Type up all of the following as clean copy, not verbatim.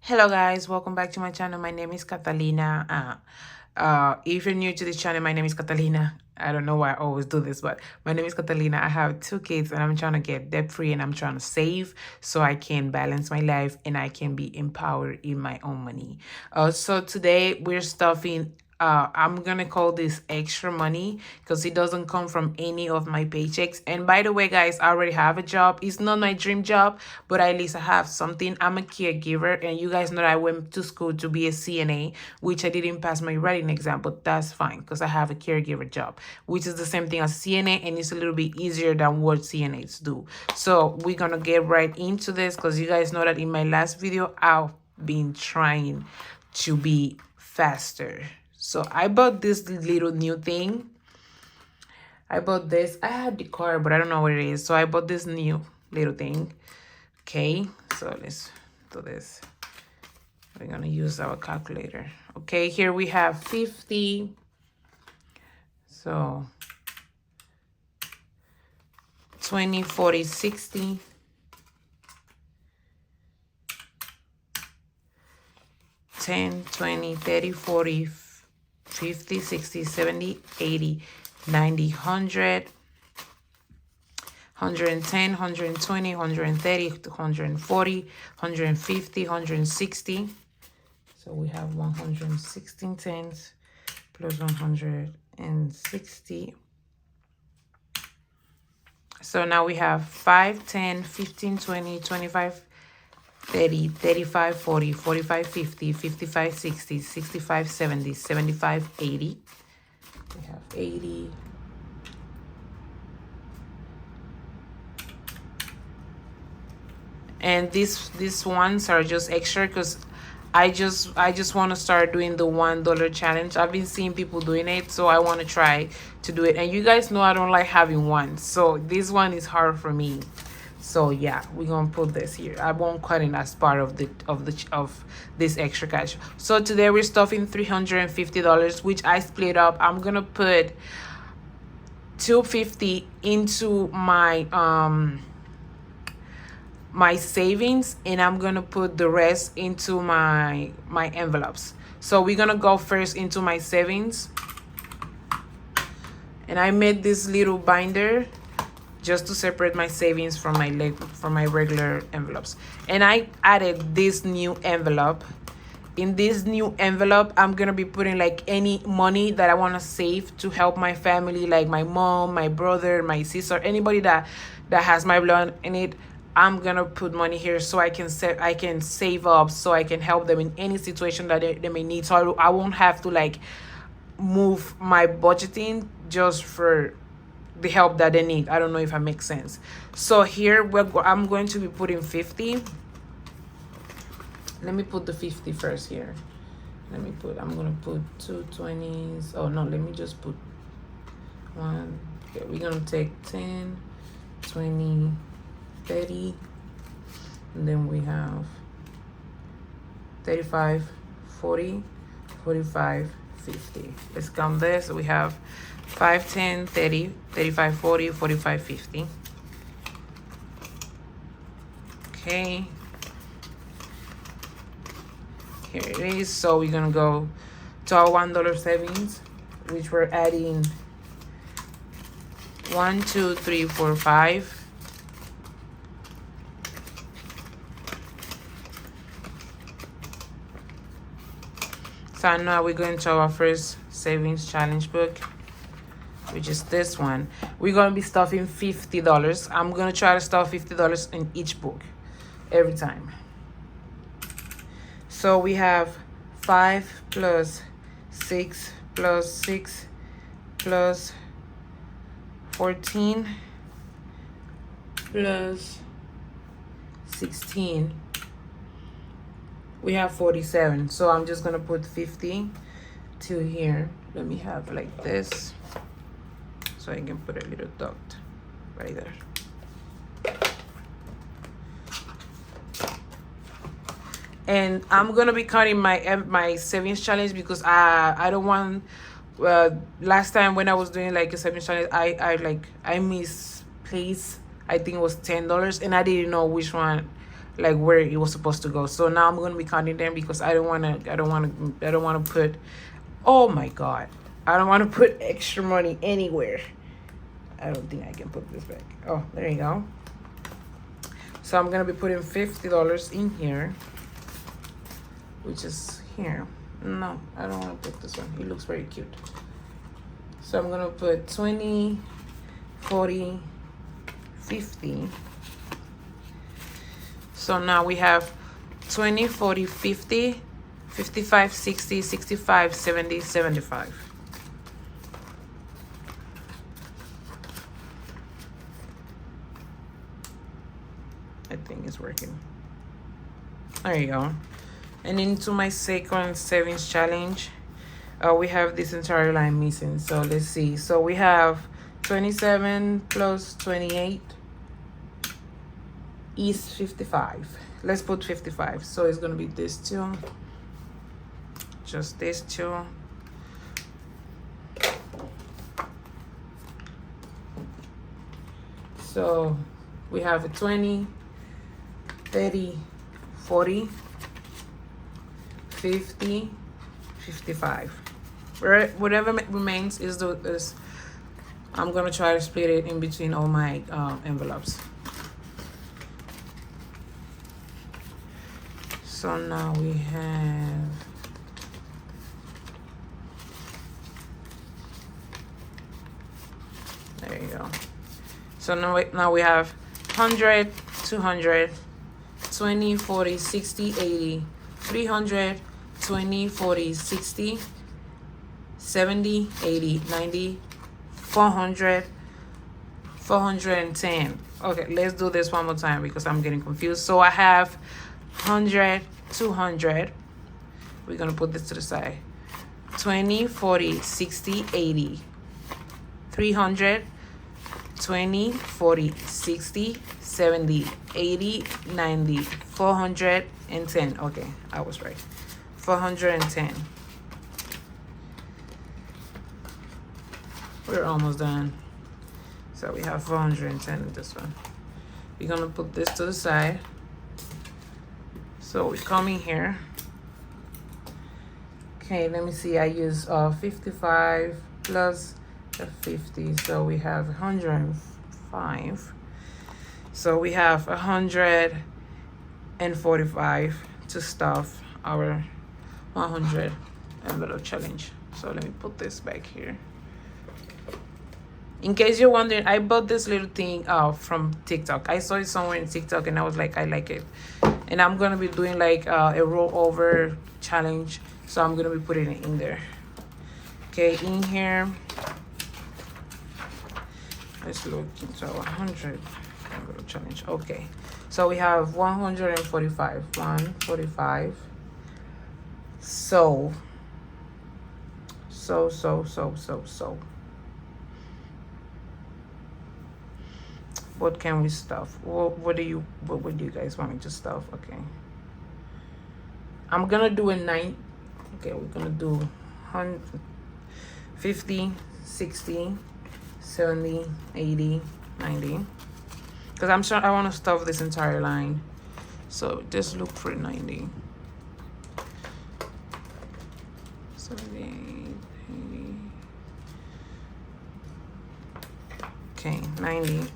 Hello guys, welcome back to my channel. My name is Catalina. If you're new to this channel, my name is Catalina. I don't know why I always do this, but my name is Catalina. I have two kids and I'm trying to get debt free and I'm trying to save so I can balance my life and I can be empowered in my own money. So today we're stuffing I'm gonna call this extra money because it doesn't come from any of my paychecks. And by the way, guys, I already have a job. It's not my dream job, but at least I have something. I'm a caregiver, and you guys know that I went to school to be a CNA, which I didn't pass my writing exam, but that's fine because I have a caregiver job, which is the same thing as CNA, and it's a little bit easier than what CNAs do. So we're gonna get right into this because you guys know that in my last video, I've been trying to be faster. So I bought this little new thing. I bought this. I had the car, but I don't know what it is. So I bought this new little thing. Okay, so let's do this. We're gonna use our calculator. Okay, here we have 50. So 20, 40, 60. 10, 20, 30, 40, 50, 60, 70, 80, 90, 100, 110, 120, 130, 140, 150, 160. So we have 116 tens plus 160. So now we have 5, 10, 15, 20, 25, 30, 35, 40, 45, 50, 55, 60, 65, 70, 75, 80. We have 80. And these ones are just extra because I just want to start doing the $1 challenge. I've been seeing people doing it, so I want to try to do it. And you guys know I don't like having one, so this one is hard for me. So yeah, we're gonna put this here. I won't cut it as part of this extra cash. So today we're stuffing $350, which I split up. I'm gonna put $250 into my savings, and I'm gonna put the rest into my envelopes. So we're gonna go first into my savings, and I made this little binder just to separate my savings from my regular envelopes. And I added this new envelope. In this new envelope, I'm gonna be putting like any money that I want to save to help my family, like my mom, my brother, my sister, anybody that has my blood in it. I'm gonna put money here so I can save up, so I can help them in any situation that they may need. So I won't have to like move my budgeting just for the help that they need. I don't know if that makes sense. So here I'm going to be putting 50. Let me put the 50 first here. I'm gonna put 2 20s. Oh no, let me just put one. Okay, we're gonna take 10, 20, 30, and then we have 35, 40, 45, 50. Let's count this. We have 5, 10, 30, 35, 40, 45, 50. Okay, here it is. So we're gonna go to our $1 savings, which we're adding 1, 2, 3, 4, 5. So now we're going to our first savings challenge book, which is this one. We're going to be stuffing $50. I'm going to try to stuff $50 in each book every time. So we have 5 plus 6 plus 6 plus 14 plus 16. We have 47. So I'm just going to put 50 to here. Let me have like this, so I can put a little dot right there. And I'm gonna be cutting my savings challenge because I don't want. Last time when I was doing like a savings challenge, I misplaced. I think it was $10, and I didn't know which one like where it was supposed to go. So now I'm going to be counting them because I don't want to put, oh my god, I don't want to put extra money anywhere. I don't think I can put this back. Oh, there you go. So I'm gonna be putting $50 in here, which is here. No, I don't want to put this one. It looks very cute. So I'm gonna put 20, 40, 50. So now we have 20, 40, 50, 55, 60, 65, 70, 75. I think it's working. There you go. And into my second savings challenge, we have this entire line missing. So let's see. So we have 27 plus 28 is 55. Let's put 55. So it's gonna be this two, just this two. So we have a 20, 30, 40, 50, 55. Whatever remains is I'm gonna try to split it in between all my envelopes. So now we have, there you go. So now we have 100, 200, 20, 40, 60, 80, 300, 20, 40, 60, 70, 80, 90, 400, 410. Okay, let's do this one more time because I'm getting confused. So I have 100, 200. We're gonna put this to the side. 20, 40, 60, 80, 300, 20, 40, 60, 70, 80, 90, 410. Okay, I was right. 410. We're almost done. So we have 410 in this one. We're gonna put this to the side. So we come in here. Okay, let me see. I use 55 plus 50. So we have 105. So we have 145 to stuff our 100 envelope challenge. So let me put this back here. In case you're wondering, I bought this little thing from TikTok. I saw it somewhere in TikTok and I was like, I like it. And I'm going to be doing like a rollover challenge. So I'm going to be putting it in there. Okay, in here. Let's look into 100 envelope challenge. Okay, so we have 145. 145. So. What can we stuff? What would you guys want me to stuff? Okay. I'm gonna do a 9. Okay, we're gonna do 50, 60, 70, 80, 90. Because I'm sure I want to stuff this entire line. So just look for 90. 78, 80. Okay, 90.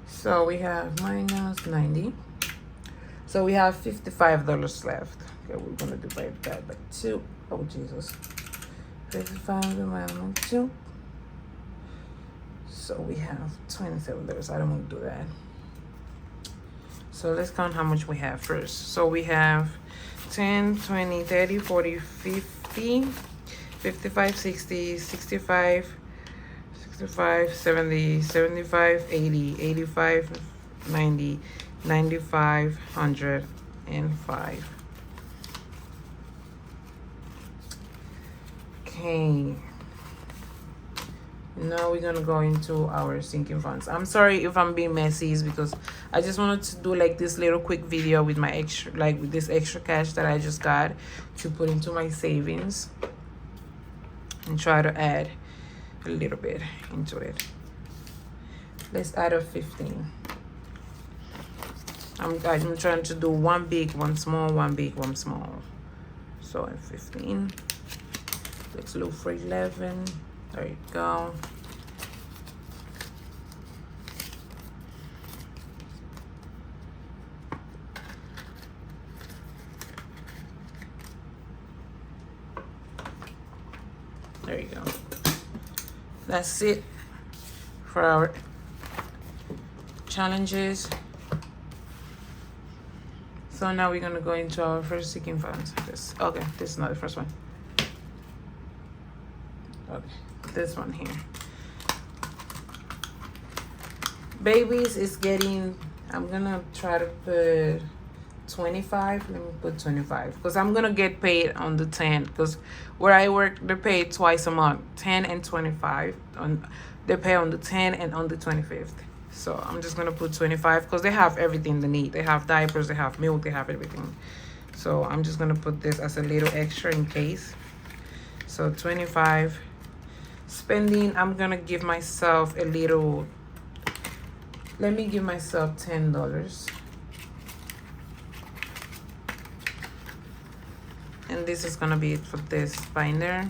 So we have minus 90. So we have $55 left. Okay, we're gonna divide that by 2. Oh Jesus. 55 divided by 2. So we have $27. I don't want to do that. So let's count how much we have first. So we have 10, 20, 30, 40, 50, 55, 60, 65, 65, 70, 75, 80, 85, 90, 95, 105. Okay. Now we're gonna go into our sinking funds. I'm sorry if I'm being messy, it's because I just wanted to do like this little quick video with my extra, like with this extra cash that I just got to put into my savings and try to add a little bit into it. Let's add a 15. I'm trying to do one big, one small, one big, one small. So 15. Let's look for 11. There you go. There you go. That's it for our challenges. So now we're gonna go into our first sinking funds. This is not the first one. Okay, this one here. Babies is getting, I'm gonna try to put 25. Let me put 25 because I'm gonna get paid on the 10, because where I work they pay twice a month, 10 and 25. They pay on the 10 and on the 25th. So I'm just gonna put 25 because they have everything they need. They have diapers, they have milk, they have everything. So I'm just gonna put this as a little extra in case. So 25. Spending, I'm gonna give myself a little, let me give myself $10. And this is gonna be it for this binder.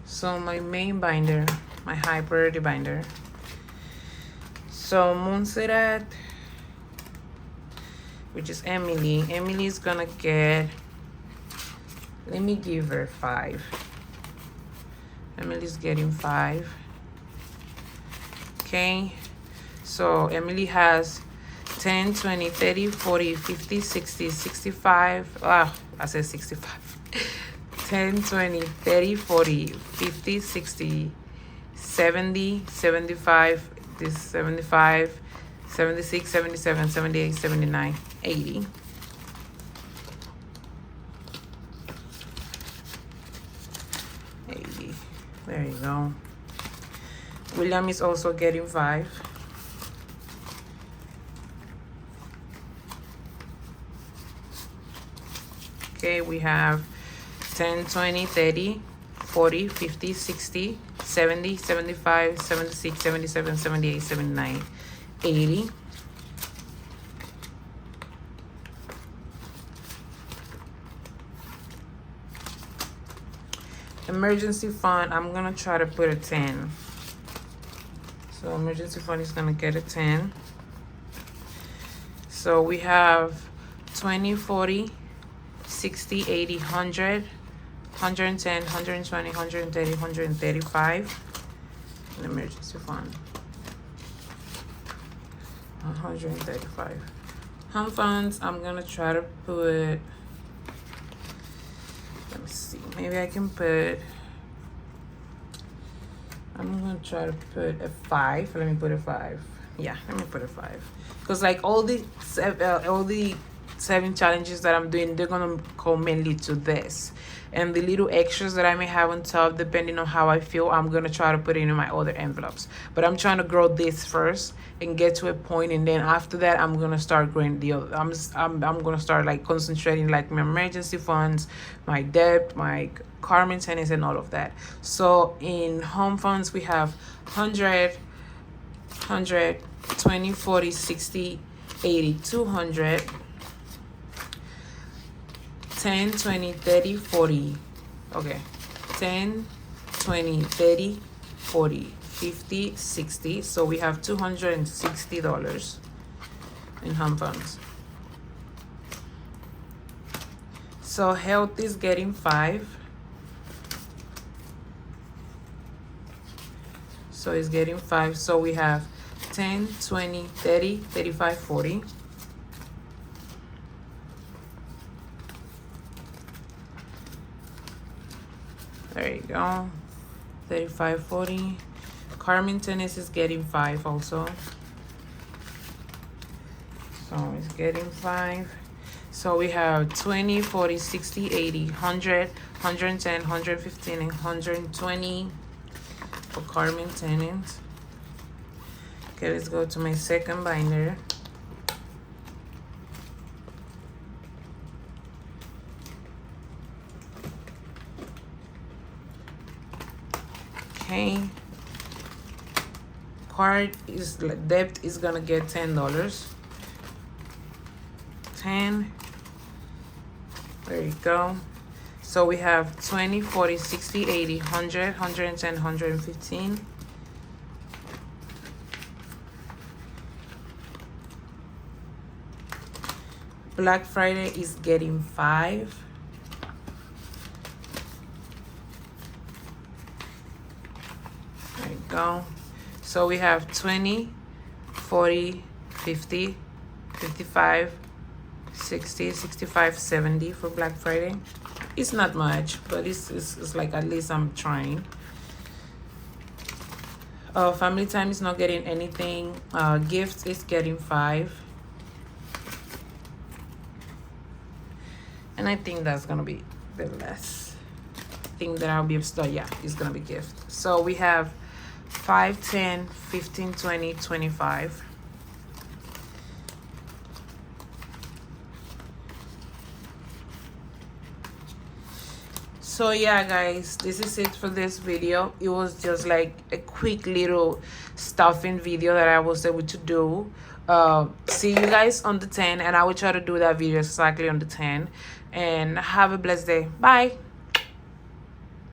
So my main binder, my high priority binder. So Montserrat, which is Emily. Emily's gonna get, let me give her 5. Emily's getting 5. Okay. So Emily has 10, 20, 30, 40, 50, 60, 65. I said 65. 10, 20, 30, 40, 50, 60, 70, 75, this 75, 76, 77, 78, 79, 80. There you go. William is also getting 5. Okay, we have 10, 20, 30, 40, 50, 60, 70, 75, 76, 77, 78, 79, 80. Emergency fund, I'm gonna try to put a 10. So emergency fund is gonna get a 10. So we have 20, 40, 60, 80, 100, 110, 120, 130, 135. An emergency fund. 135. Home funds, I'm gonna try to put, let me see, maybe I can put, I'm gonna try to put a 5. Let me put a 5. Yeah, let me put a 5. Because like all the 7 challenges that I'm doing, they're gonna go mainly to this. And the little extras that I may have on top, depending on how I feel, I'm gonna try to put it in my other envelopes. But I'm trying to grow this first and get to a point, and then after that I'm gonna start growing the other. I'm gonna start like concentrating like my emergency funds, my debt, my car maintenance, and all of that. So in home funds we have 100, 100, 20, 40, 60, 80, 200, 10, 20, 30, 40. Okay. 10, 20, 30, 40, 50, 60. So we have $260 in home funds. So health is getting 5. So it's getting 5. So we have 10, 20, 30, 35, 40. There you go. 35, 40. Car maintenance is getting 5 also. So it's getting 5. So we have 20, 40, 60, 80, 100, 110, 115, and 120 for Carmen Tennant. Okay, let's go to my second binder. Okay. Card is depth is gonna get $10. 10. There you go. So we have 20, 40, 60, 80, 100, 110, 115. Black Friday is getting 5. There you go. So we have 20, 40, 50, 55, 60, 65, 70 for Black Friday. It's not much, but it's like at least I'm trying. Family Time is not getting anything. Gifts is getting 5. And I think that's gonna be the last thing that I'll be able to start. Yeah, it's gonna be gift. So we have 5, 10, 15, 20, 25. So yeah guys, this is it for this video. It was just like a quick little stuffing video that I was able to do. See you guys on the 10, and I will try to do that video exactly on the 10. And have a blessed day. Bye.